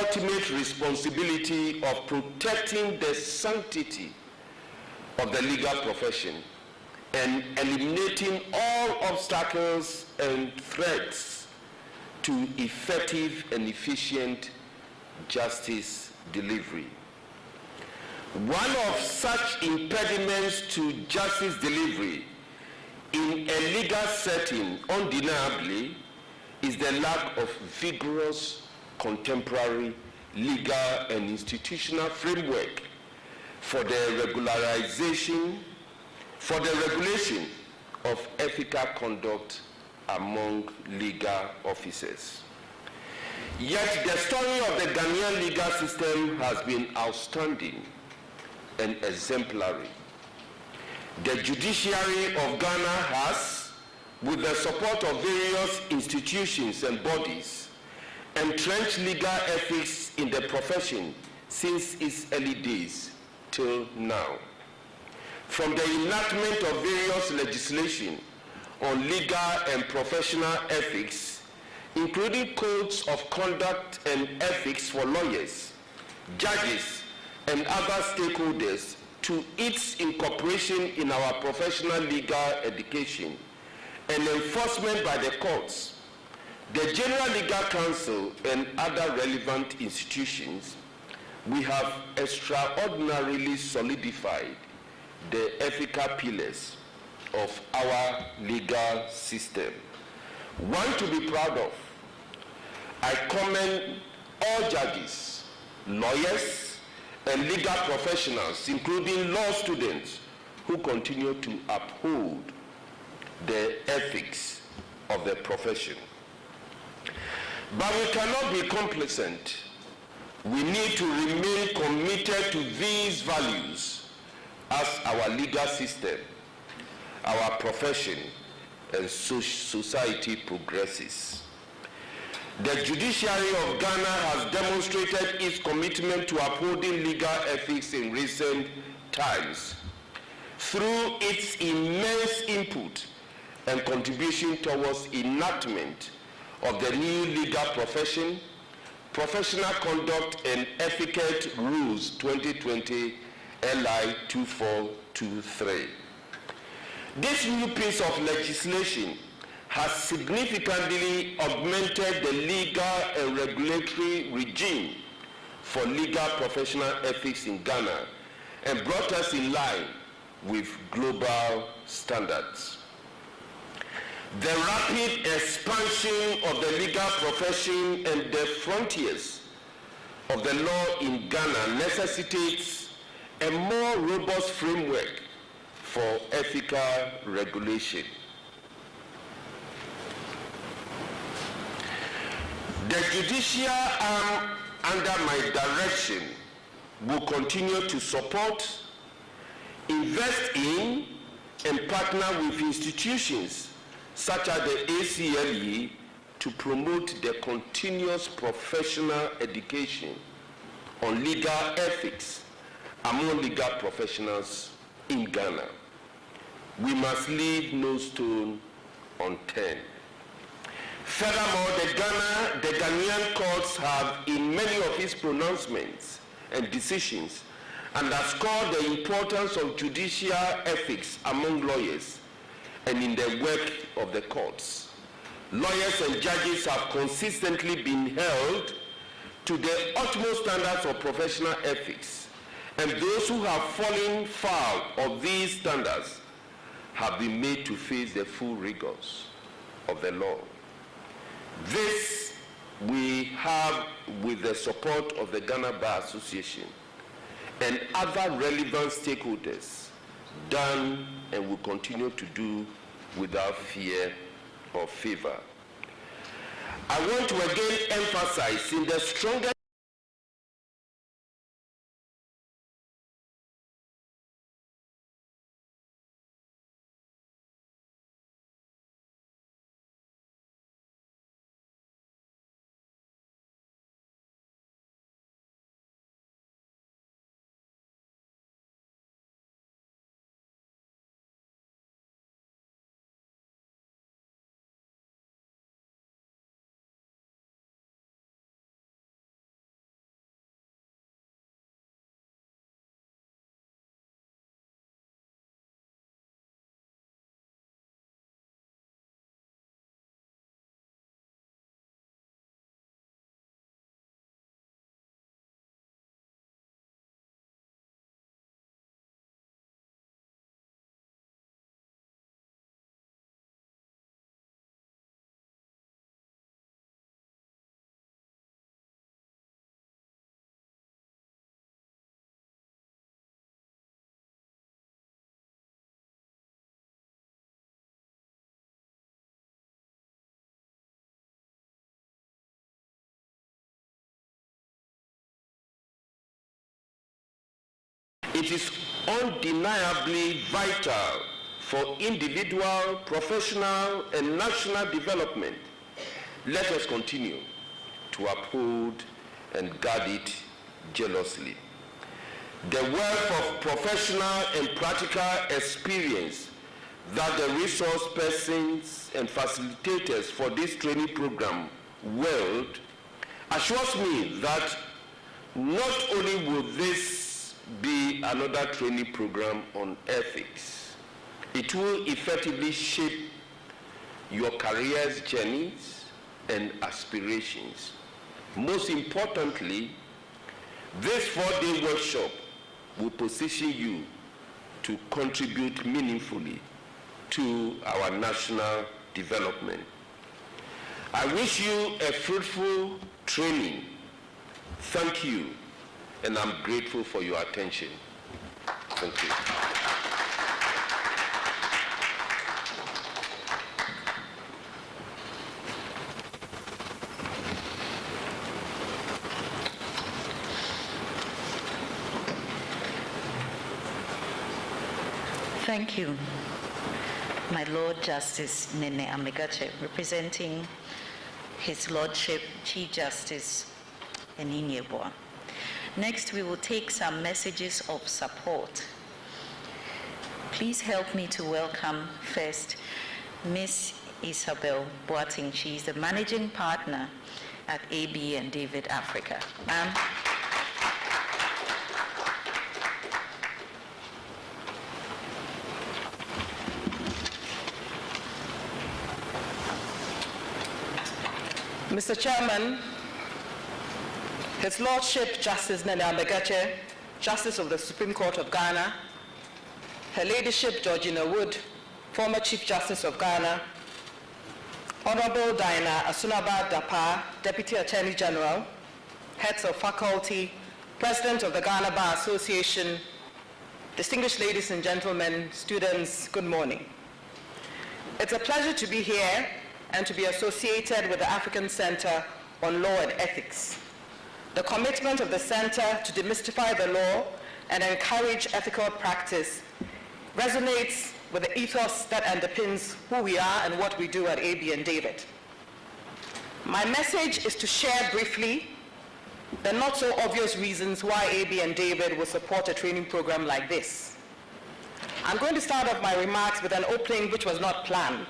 ultimate responsibility of protecting the sanctity of the legal profession and eliminating all obstacles and threats to effective and efficient justice delivery. One of such impediments to justice delivery in a legal setting, undeniably, is the lack of vigorous contemporary legal and institutional framework for the regulation of ethical conduct among legal officers. Yet the story of the Ghanaian legal system has been outstanding and exemplary. The judiciary of Ghana has, with the support of various institutions and bodies, entrenched legal ethics in the profession since its early days till now. From the enactment of various legislation on legal and professional ethics, including codes of conduct and ethics for lawyers, judges, and other stakeholders, to its incorporation in our professional legal education and enforcement by the courts, the General Legal Council and other relevant institutions, we have extraordinarily solidified the ethical pillars of our legal system. One to be proud of. I commend all judges, lawyers, and legal professionals, including law students, who continue to uphold the ethics of the profession. But we cannot be complacent. We need to remain committed to these values as our legal system, our profession, and society progresses. The judiciary of Ghana has demonstrated its commitment to upholding legal ethics in recent times through its immense input and contribution towards enactment of the new legal profession, Professional Conduct and Etiquette Rules 2020 LI 2423. This new piece of legislation has significantly augmented the legal and regulatory regime for legal professional ethics in Ghana and brought us in line with global standards. The rapid expansion of the legal profession and the frontiers of the law in Ghana necessitates a more robust framework for ethical regulation. The judicial arm under my direction will continue to support, invest in, and partner with institutions such as the ACLE to promote the continuous professional education on legal ethics among legal professionals in Ghana. We must leave no stone unturned. Furthermore, the Ghanaian courts have, in many of its pronouncements and decisions, underscored the importance of judicial ethics among lawyers and in the work of the courts. Lawyers and judges have consistently been held to the utmost standards of professional ethics, and those who have fallen foul of these standards have been made to face the full rigors of the law. This we have, with the support of the Ghana Bar Association and other relevant stakeholders, done and will continue to do without fear or favor. I want to again emphasize in the strongest It is undeniably vital for individual, professional, and national development. Let us continue to uphold and guard it jealously. The wealth of professional and practical experience that the resource persons and facilitators for this training program wield assures me that not only will this be another training program on ethics, it will effectively shape your career's journeys and aspirations. Most importantly, this 4-day workshop will position you to contribute meaningfully to our national development. I wish you a fruitful training. Thank you, and I'm grateful for your attention. Thank you. Thank you, my Lord Justice Nene Amegache, representing His Lordship Chief Justice Eninyeboa. Next, we will take some messages of support. Please help me to welcome first Ms. Isabel Boating. She is the Managing Partner at AB and David Africa. Ma'am. Mr. Chairman, His Lordship Justice Nene Amegache, Justice of the Supreme Court of Ghana, Her Ladyship Georgina Wood, former Chief Justice of Ghana, Honorable Diana Asunaba Dapa, Deputy Attorney General, Heads of Faculty, President of the Ghana Bar Association, distinguished ladies and gentlemen, students, good morning. It's a pleasure to be here and to be associated with the African Center on Law and Ethics. The commitment of the Center to demystify the law and encourage ethical practice resonates with the ethos that underpins who we are and what we do at AB and David. My message is to share briefly the not so obvious reasons why AB and David will support a training program like this. I'm going to start off my remarks with an opening which was not planned.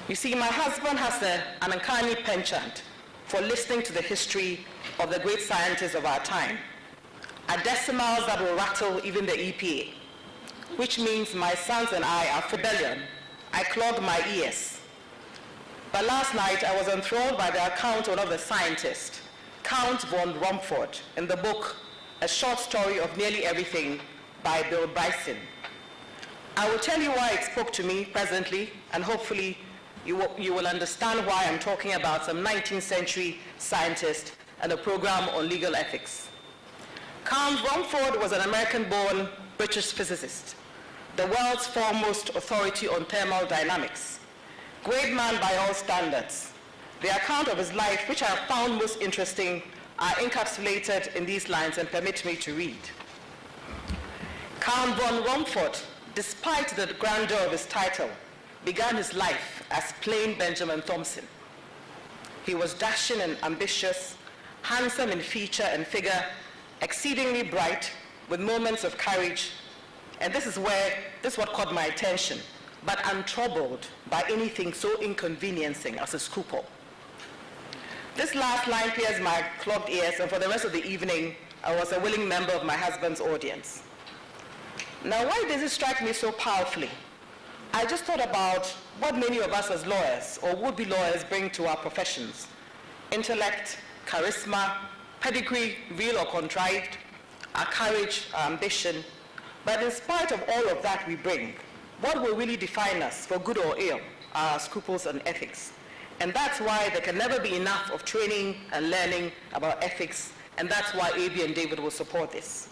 You see, my husband has an uncanny penchant for listening to the history of the great scientists of our time, at decimals that will rattle even the EPA, which means my sons and I are rebellion. I clogged my ears. But last night, I was enthralled by the account of one of the scientists, Count von Rumford, in the book, A Short Story of Nearly Everything by Bill Bryson. I will tell you why it spoke to me presently, and hopefully you will understand why I'm talking about some 19th century scientist and a program on legal ethics. Count Rumford was an American-born British physicist, the world's foremost authority on thermal dynamics. Great man by all standards. The account of his life, which I have found most interesting, are encapsulated in these lines and permit me to read. Count von Rumford, despite the grandeur of his title, began his life as plain Benjamin Thompson. He was dashing and ambitious, handsome in feature and figure, exceedingly bright, with moments of courage, and this is what caught my attention, but untroubled by anything so inconveniencing as a scruple. This last line pierced my clogged ears, and for the rest of the evening, I was a willing member of my husband's audience. Now, why does it strike me so powerfully? I just thought about what many of us as lawyers or would-be lawyers bring to our professions. Intellect, charisma, pedigree, real or contrived, our courage, our ambition. But in spite of all of that we bring, what will really define us, for good or ill, are our scruples and ethics. And that's why there can never be enough of training and learning about ethics, and that's why AB and David will support this.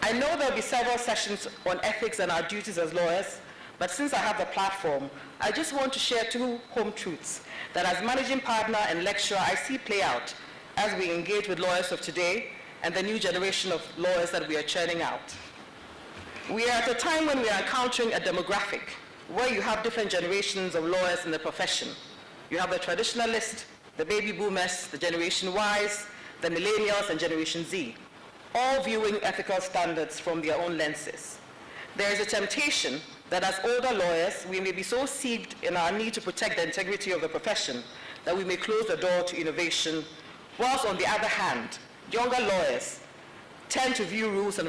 I know there'll be several sessions on ethics and our duties as lawyers, but since I have the platform, I just want to share two home truths that as managing partner and lecturer I see play out as we engage with lawyers of today and the new generation of lawyers that we are churning out. We are at a time when we are encountering a demographic where you have different generations of lawyers in the profession. You have the traditionalists, the baby boomers, the Generation Ys, the millennials, and Generation Z, all viewing ethical standards from their own lenses. There is a temptation that as older lawyers, we may be so seized in our need to protect the integrity of the profession that we may close the door to innovation, whilst on the other hand, younger lawyers tend to view rules and